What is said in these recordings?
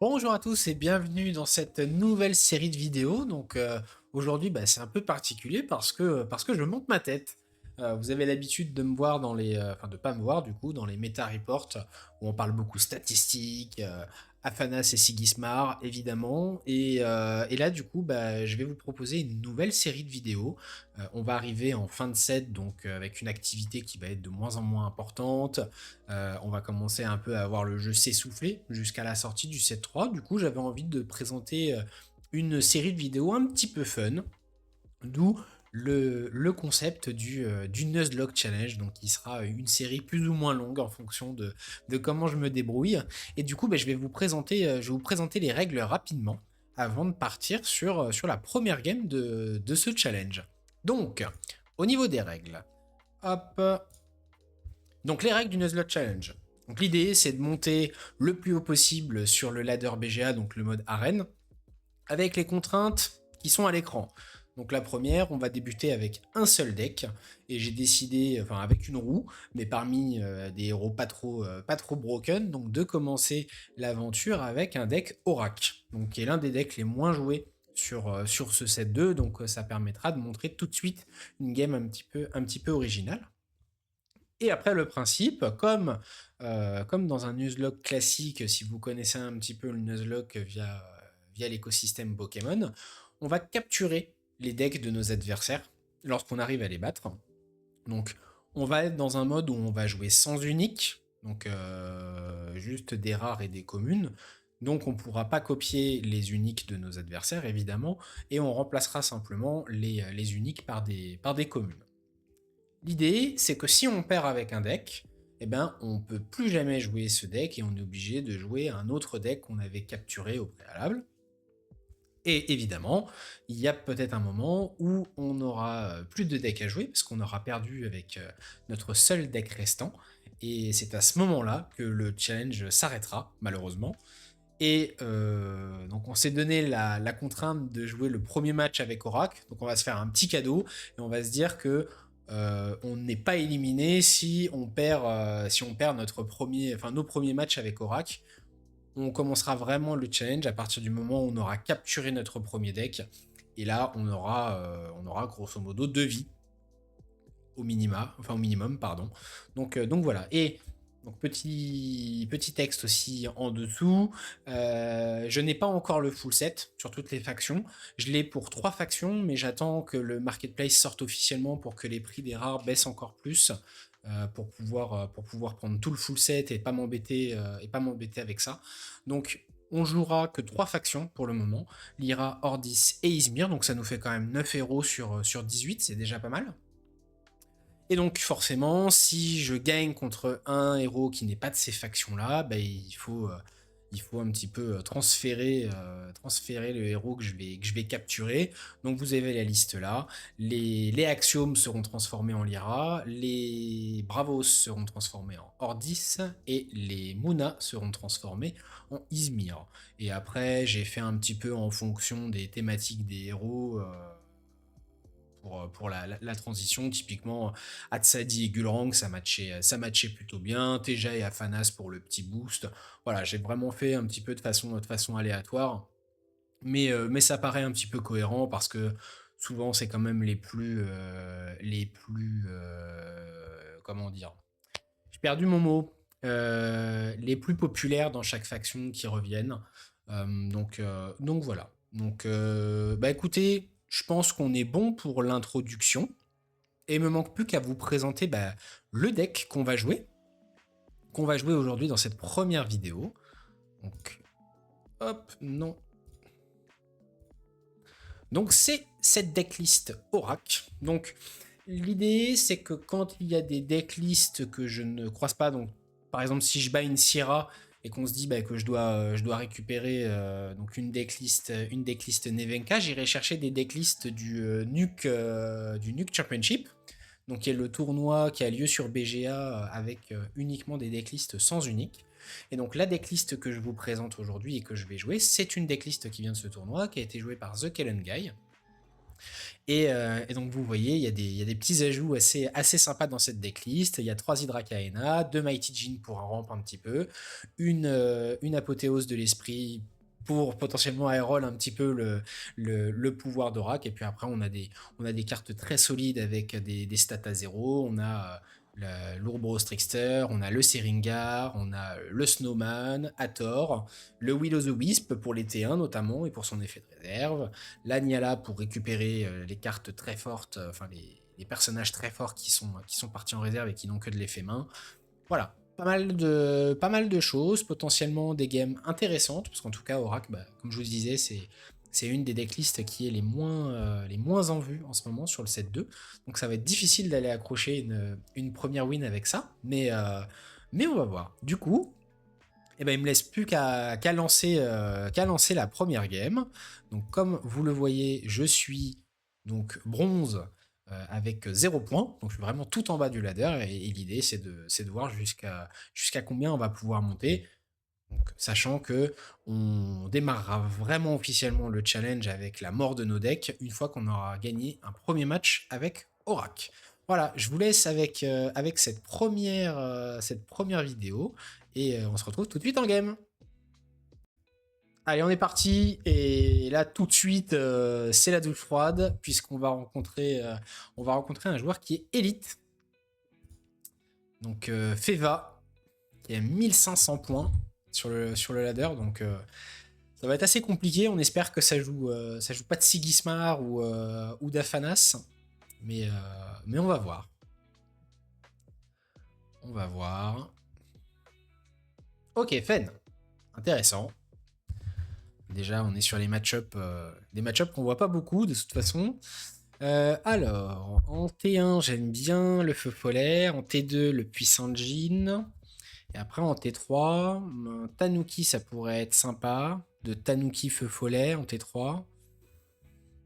Bonjour à tous et bienvenue dans cette nouvelle série de vidéos. Aujourd'hui, c'est un peu particulier parce que je monte ma tête. Vous avez l'habitude de me voir dans enfin de pas me voir du coup dans les meta reports où on parle beaucoup statistiques, Afanas et Sigismar évidemment. Et là du coup, je vais vous proposer une nouvelle série de vidéos. On va arriver en fin de set avec une activité qui va être de moins en moins importante. On va commencer un peu à avoir le jeu s'essouffler jusqu'à la sortie du set 3. Du coup, j'avais envie de présenter une série de vidéos un petit peu fun, d'où le concept du Nuzlocke Challenge, donc qui sera une série plus ou moins longue en fonction de comment je me débrouille. Et du coup, je vais vous présenter les règles rapidement avant de partir sur la première game de ce challenge. Donc, au niveau des règles, hop, donc les règles du Nuzlocke Challenge. Donc l'idée c'est de monter le plus haut possible sur le ladder BGA, donc le mode arène, avec les contraintes qui sont à l'écran. Donc la première, on va débuter avec un seul deck, et j'ai décidé, enfin avec une roue, mais parmi des héros pas trop broken, donc de commencer l'aventure avec un deck Aurak, donc qui est l'un des decks les moins joués sur ce set 2, donc ça permettra de montrer tout de suite une game un petit peu originale. Et après, le principe, comme dans un Nuzlocke classique, si vous connaissez un petit peu le Nuzlocke via l'écosystème Pokémon, on va capturer les decks de nos adversaires lorsqu'on arrive à les battre. Donc, on va être dans un mode où on va jouer sans unique, donc juste des rares et des communes. Donc, on ne pourra pas copier les uniques de nos adversaires, évidemment, et on remplacera simplement les uniques par des communes. L'idée, c'est que si on perd avec un deck, eh ben, on peut plus jamais jouer ce deck et on est obligé de jouer un autre deck qu'on avait capturé au préalable. Et évidemment, il y a peut-être un moment où on n'aura plus de deck à jouer parce qu'on aura perdu avec notre seul deck restant. Et c'est à ce moment-là que le challenge s'arrêtera, malheureusement. Et donc on s'est donné la contrainte de jouer le premier match avec Oracle. Donc on va se faire un petit cadeau et on va se dire que on n'est pas éliminé si on perd nos premiers matchs avec Oracle. On commencera vraiment le challenge à partir du moment où on aura capturé notre premier deck. Et là, on aura grosso modo 2 vies au minimum, pardon. Donc voilà. Et donc petit texte aussi en dessous. Je n'ai pas encore le full set sur toutes les factions. Je l'ai pour 3 factions, mais j'attends que le marketplace sorte officiellement pour que les prix des rares baissent encore plus. Pour pouvoir prendre tout le full set et pas m'embêter avec ça. Donc on jouera que 3 factions pour le moment, Lyra, Ordis et Izmir, donc ça nous fait quand même 9 héros sur 18, c'est déjà pas mal. Et donc forcément, si je gagne contre un héros qui n'est pas de ces factions-là, il faut un petit peu transférer le héros que je vais capturer. Donc vous avez la liste là. Les axiomes seront transformés en Lyra, les Bravos seront transformés en Ordis, et les Muna seront transformés en Izmir. Et après, j'ai fait un petit peu en fonction des thématiques des héros. Pour la transition, typiquement Hatsadi et Gulrang, ça matchait plutôt bien. Teja et Afanas pour le petit boost. Voilà, j'ai vraiment fait un petit peu de façon aléatoire, mais ça paraît un petit peu cohérent parce que souvent c'est quand même comment dire, j'ai perdu mon mot, les plus populaires dans chaque faction qui reviennent. Donc voilà. Écoutez, je pense qu'on est bon pour l'introduction. Et il me manque plus qu'à vous présenter le deck qu'on va jouer aujourd'hui dans cette première vidéo. Donc, hop, non. Donc c'est cette decklist Aurak. Donc l'idée c'est que quand il y a des decklists que je ne croise pas, donc par exemple si je bats une Sierra et qu'on se dit que je dois récupérer donc une decklist Nevenka, j'irai chercher des decklists du Nuke Championship, donc qui est le tournoi qui a lieu sur BGA avec uniquement des decklists sans unique. Et donc la decklist que je vous présente aujourd'hui et que je vais jouer, c'est une decklist qui vient de ce tournoi, qui a été jouée par The Kellen Guy. Et donc vous voyez, il y a des petits ajouts assez sympas dans cette decklist. Il y a 3 Hydra Kaena, 2 Mighty Djinn pour un ramp un petit peu, une apothéose de l'esprit pour potentiellement aérol un petit peu le pouvoir d'Orak. Et puis après, on a des cartes très solides avec des stats à zéro. On a l'Ouroboros Trickster, on a le Seringar, on a le Snowman, Hathor, le Will o' the Wisp pour les T1 notamment et pour son effet de réserve, la Niala pour récupérer les cartes très fortes, enfin les personnages très forts qui sont partis en réserve et qui n'ont que de l'effet main. Voilà, pas mal de choses, potentiellement des games intéressantes, parce qu'en tout cas, Oracle, bah, comme je vous disais, c'est une des decklists qui est les moins en vue en ce moment sur le set 2. Donc ça va être difficile d'aller accrocher une première win avec ça, mais on va voir. Du coup, eh ben, il me laisse plus qu'à lancer la première game. Donc comme vous le voyez, je suis donc bronze avec 0 points. Donc je suis vraiment tout en bas du ladder et l'idée c'est de voir jusqu'à combien on va pouvoir monter. Donc, sachant que on démarrera vraiment officiellement le challenge avec la mort de nos decks une fois qu'on aura gagné un premier match avec Oracle. Voilà, je vous laisse avec cette première vidéo et on se retrouve tout de suite en game. Allez, on est parti et là tout de suite c'est la douche froide puisqu'on va rencontrer un joueur qui est élite. Donc Feva qui a 1500 points sur le ladder, donc ça va être assez compliqué. On espère que ça joue pas de Sigismar ou d'Afanas, mais on va voir. On va voir. Ok, Fen, intéressant. Déjà, on est sur les match-up, des match-up qu'on voit pas beaucoup de toute façon. Alors, en T1, j'aime bien le feu polaire. En T2, le puissant Jin. Et après, en T3, un Tanuki, ça pourrait être sympa. De Tanuki feu follet en T3.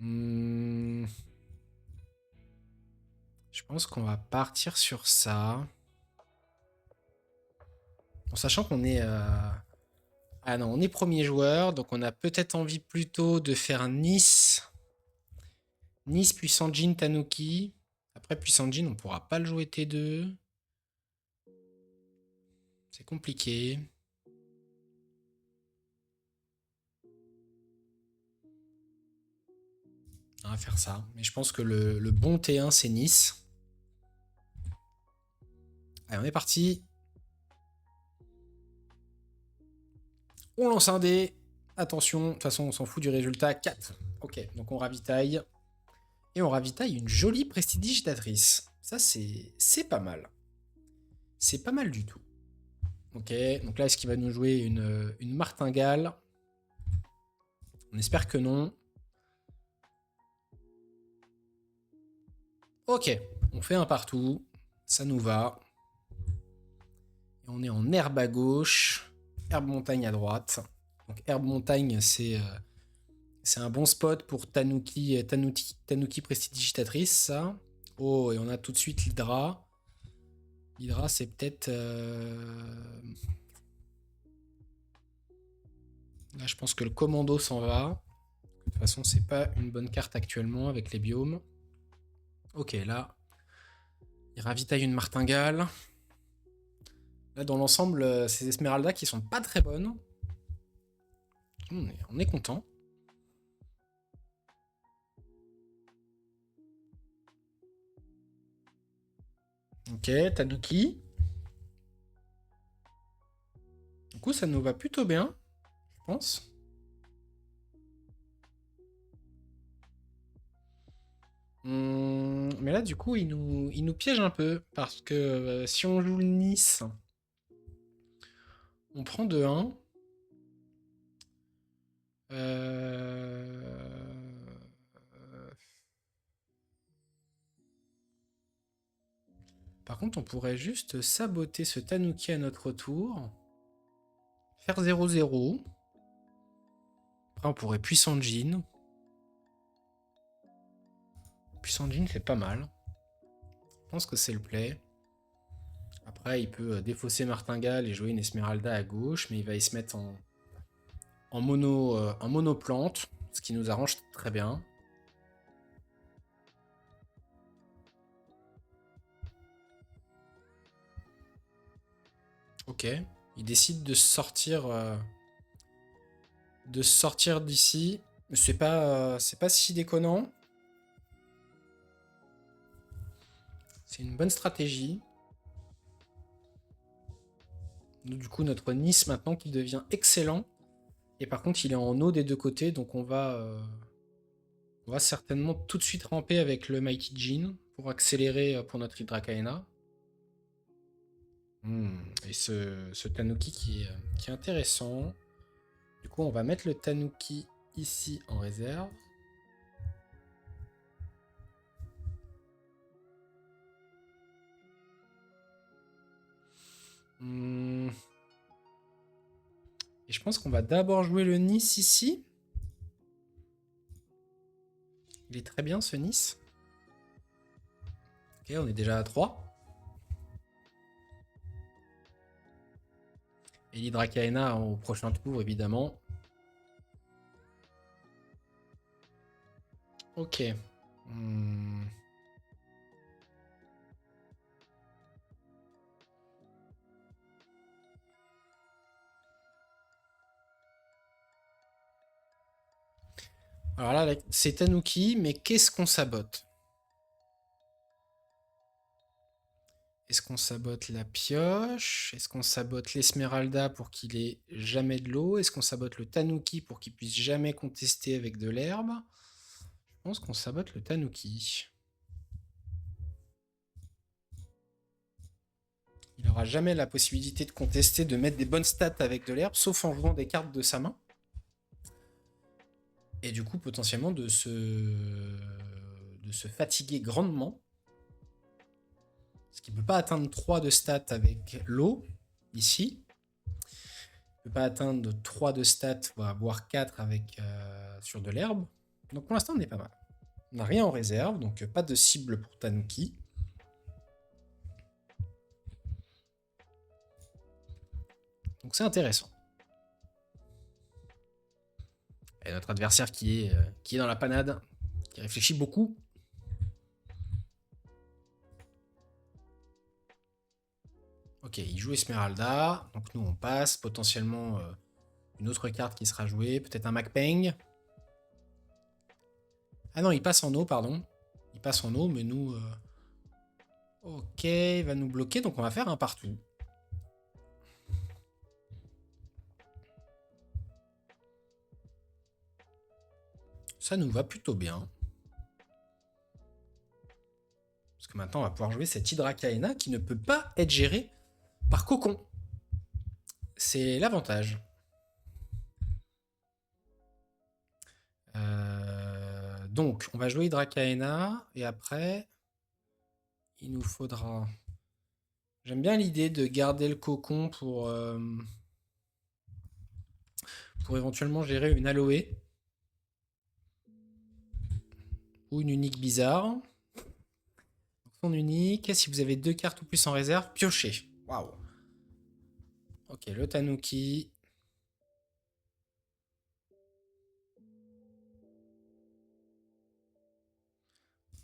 Hmm, je pense qu'on va partir sur ça. En sachant qu'on est... Ah non, on est premier joueur, donc on a peut-être envie plutôt de faire Nice. Nice, puissant Jin, Tanuki. Après, puissant Jin, on pourra pas le jouer T2. C'est compliqué. On va faire ça. Mais je pense que le bon T1, c'est Nice. Allez, on est parti. On lance un dé. Attention, de toute façon, on s'en fout du résultat. 4. Ok, donc on ravitaille. Et on ravitaille une jolie prestidigitatrice. Ça, c'est pas mal. C'est pas mal du tout. Ok, donc là, est-ce qu'il va nous jouer une martingale? On espère que non. Ok, on fait un partout. Ça nous va. Et on est en herbe à gauche. Herbe montagne à droite. Donc herbe montagne, c'est un bon spot pour Tanuki prestidigitatrice, ça. Oh, et on a tout de suite l'Hydra. L'Hydra, c'est peut-être... Là, je pense que le commando s'en va. De toute façon, c'est pas une bonne carte actuellement avec les biomes. Ok, là, il ravitaille une martingale. Là, dans l'ensemble, ces Esmeralda qui sont pas très bonnes. On est content. Ok, Tanuki. Du coup, ça nous va plutôt bien, je pense. Mais là, du coup, il nous piège un peu. Parce que si on joue le Nice, on prend 2-1. Par contre, on pourrait juste saboter ce Tanuki à notre tour. Faire 0-0. Après, on pourrait Puissant Jin. Puissant Jin, c'est pas mal. Je pense que c'est le play. Après, il peut défausser Martingale et jouer une Esmeralda à gauche, mais il va y se mettre en mono plante, ce qui nous arrange très bien. Ok. Il décide de sortir d'ici. C'est pas si déconnant. C'est une bonne stratégie. Nous, du coup, notre Nice maintenant qui devient excellent. Et par contre, il est en eau des deux côtés, donc on va certainement tout de suite ramper avec le Mighty Jean pour accélérer pour notre Hydrakaena. Et ce Tanuki qui est intéressant. Du coup, on va mettre le Tanuki ici en réserve. Et je pense qu'on va d'abord jouer le Nice ici. Il est très bien ce Nice. Ok, on est déjà à 3. Et l'Hydrakaena au prochain tour, évidemment. Ok. Alors là, c'est Tanuki, mais qu'est-ce qu'on sabote? Est-ce qu'on sabote la pioche? Est-ce qu'on sabote l'Esmeralda pour qu'il ait jamais de l'eau? Est-ce qu'on sabote le Tanuki pour qu'il puisse jamais contester avec de l'herbe? Je pense qu'on sabote le Tanuki. Il n'aura jamais la possibilité de contester, de mettre des bonnes stats avec de l'herbe, sauf en jouant des cartes de sa main. Et du coup, potentiellement, de se fatiguer grandement. Parce qu'il ne peut pas atteindre 3 de stats avec l'eau, ici. Il ne peut pas atteindre 3 de stats, voire 4 avec, sur de l'herbe. Donc pour l'instant, on est pas mal. On n'a rien en réserve, donc pas de cible pour Tanuki. Donc c'est intéressant. Et notre adversaire qui est dans la panade, qui réfléchit beaucoup. Ok, il joue Esmeralda, donc nous on passe, potentiellement une autre carte qui sera jouée, peut-être un Macpeng. Ah non, il passe en eau, pardon. Il passe en eau, mais nous... Ok, il va nous bloquer, donc on va faire un partout. Ça nous va plutôt bien. Parce que maintenant, on va pouvoir jouer cette Hydrakaena qui ne peut pas être gérée par Cocon. C'est l'avantage. Donc, on va jouer Hydrakaena et après, il nous faudra... J'aime bien l'idée de garder le Cocon pour éventuellement gérer une Aloe ou une unique bizarre. Son unique, si vous avez 2 cartes ou plus en réserve, piochez. Waouh. Ok, le Tanuki.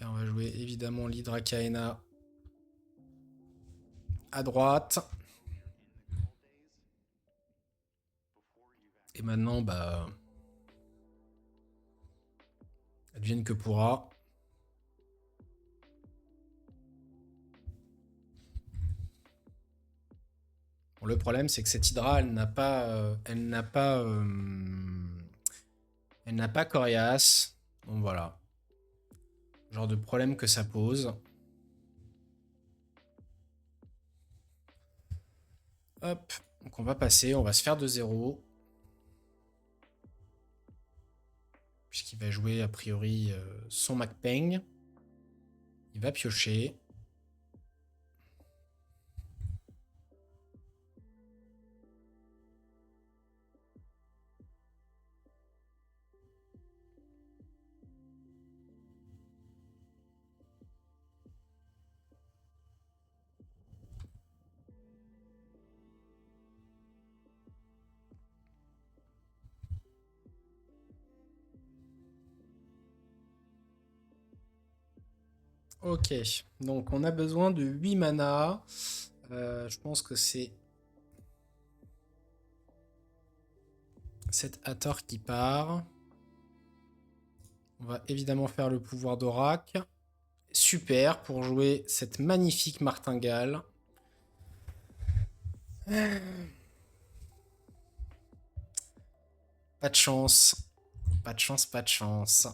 Et on va jouer évidemment l'Hydrakaena à droite. Et maintenant, bah... advienne que pourra. Bon, le problème, c'est que cette Hydra, elle n'a pas... elle n'a pas Corias. Donc voilà. Genre de problème que ça pose. Hop. Donc on va passer, on va se faire de 0. Puisqu'il va jouer a priori son Macpeng. Il va piocher. Ok, donc on a besoin de 8 mana. Je pense que c'est Cet Hathor qui part. On va évidemment faire le pouvoir d'Aurak. Super pour jouer cette magnifique martingale. Pas de chance. Pas de chance, pas de chance.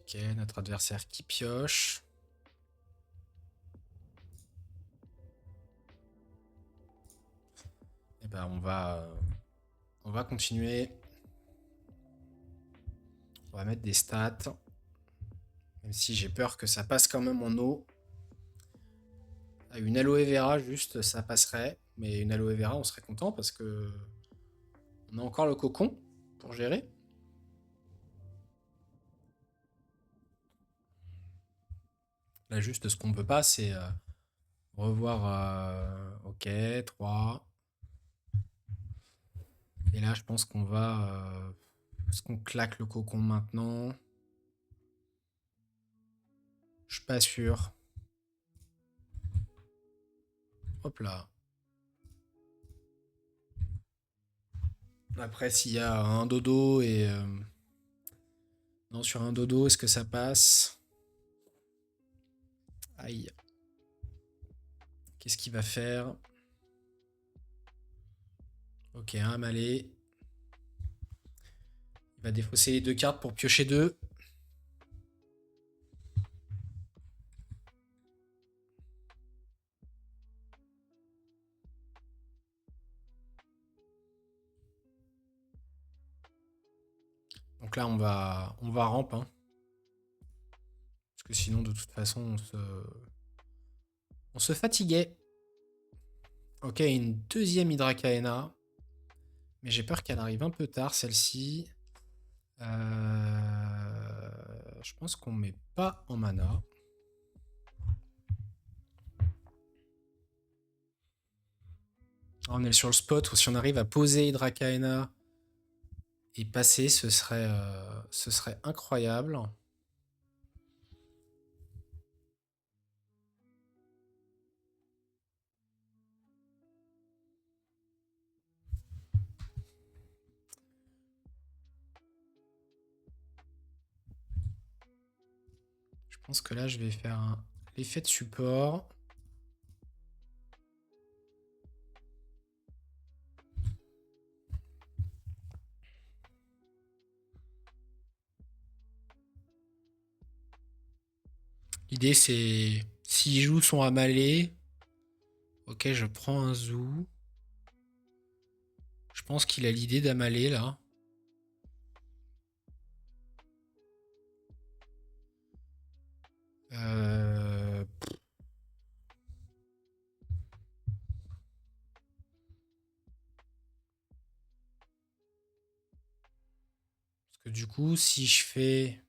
Ok, notre adversaire qui pioche. Et ben on va continuer. On va mettre des stats. Même si j'ai peur que ça passe quand même en eau. Une aloe vera juste, ça passerait. Mais une aloe vera, on serait content parce que on a encore le cocon pour gérer. Là, juste, ce qu'on peut pas, c'est revoir. Ok, 3. Et là, je pense qu'on va. Est-ce qu'on claque le cocon maintenant? Je suis pas sûr. Hop là. Après, s'il y a un dodo et. Non, sur un dodo, est-ce que ça passe? Aïe. Qu'est-ce qu'il va faire? Ok, un malais. Il va défausser les 2 cartes pour piocher 2. Donc là, on va ramp. Hein. Parce que sinon, de toute façon, on se fatiguait. Ok, une deuxième Hydracaena. Mais j'ai peur qu'elle arrive un peu tard, celle-ci. Je pense qu'on met pas en mana. On est sur le spot où si on arrive à poser Hydracaena et passer, ce serait incroyable. Je pense que là, je vais faire l'effet de support. L'idée, c'est s'il joue son Amalé, ok, je prends un Zoo. Je pense qu'il a l'idée d'Amalé là. Parce que du coup, si je fais.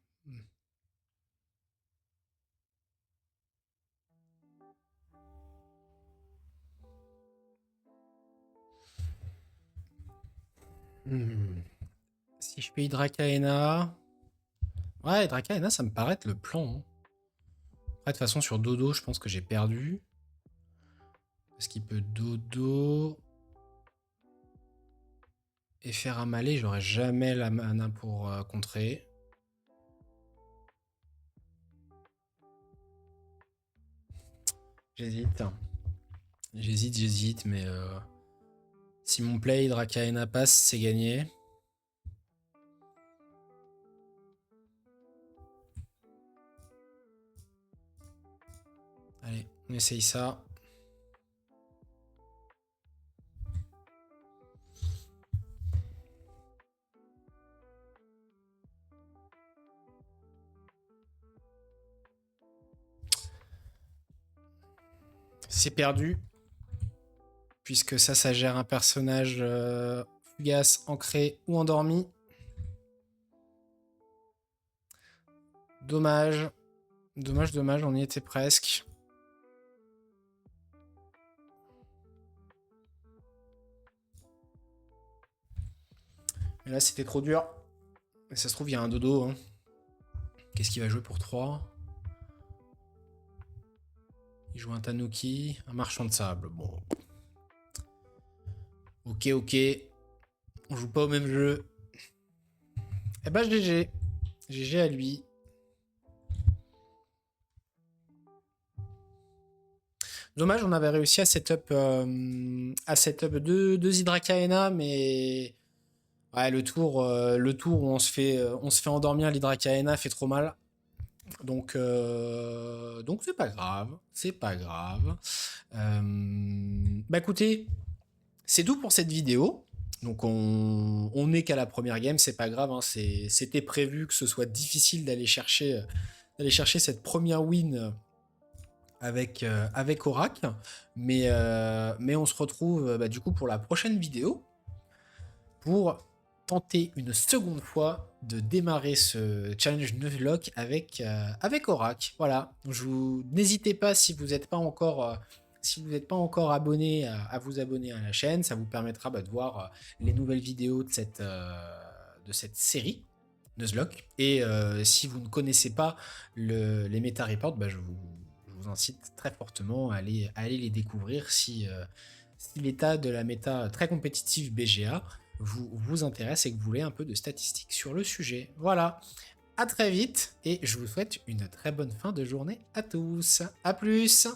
Hmm. Si je fais Hydracaena. Ouais, Hydracaena, ça me paraît être le plan. Hein. Après, de toute façon, sur Dodo, je pense que j'ai perdu. Parce qu'il peut Dodo. Et faire Amalé, j'aurais jamais la mana pour contrer. J'hésite. J'hésite, mais si mon play Hydracaena passe, c'est gagné. Allez, on essaye ça. C'est perdu. Puisque ça gère un personnage fugace, ancré ou endormi. Dommage. Dommage, on y était presque. Et là, c'était trop dur. Mais ça se trouve, il y a un dodo. Hein. Qu'est-ce qu'il va jouer pour 3? Il joue un Tanuki, un marchand de sable. Bon. Ok, ok. On joue pas au même jeu. Eh ben GG. GG à lui. Dommage, on avait réussi à setup deux Hydracaena, mais ouais, le tour où on se fait endormir, l'Hydracaena fait trop mal. Donc c'est pas grave, c'est pas grave. Bah écoutez, c'est tout pour cette vidéo. Donc on n'est qu'à la première game, c'est pas grave. Hein, c'était prévu que ce soit difficile d'aller chercher cette première win avec Oracle. Mais on se retrouve bah, du coup pour la prochaine vidéo pour tenter une seconde fois de démarrer ce challenge Nuzlocke avec Oracle. Voilà, n'hésitez pas si vous n'êtes pas encore abonné à vous abonner à la chaîne, ça vous permettra bah, de voir les nouvelles vidéos de cette série Nuzlocke. Et si vous ne connaissez pas les Meta Reports, bah, je vous incite très fortement à aller les découvrir si l'état de la méta très compétitive BGA vous intéresse et que vous voulez un peu de statistiques sur le sujet. Voilà, à très vite et je vous souhaite une très bonne fin de journée à tous. À plus!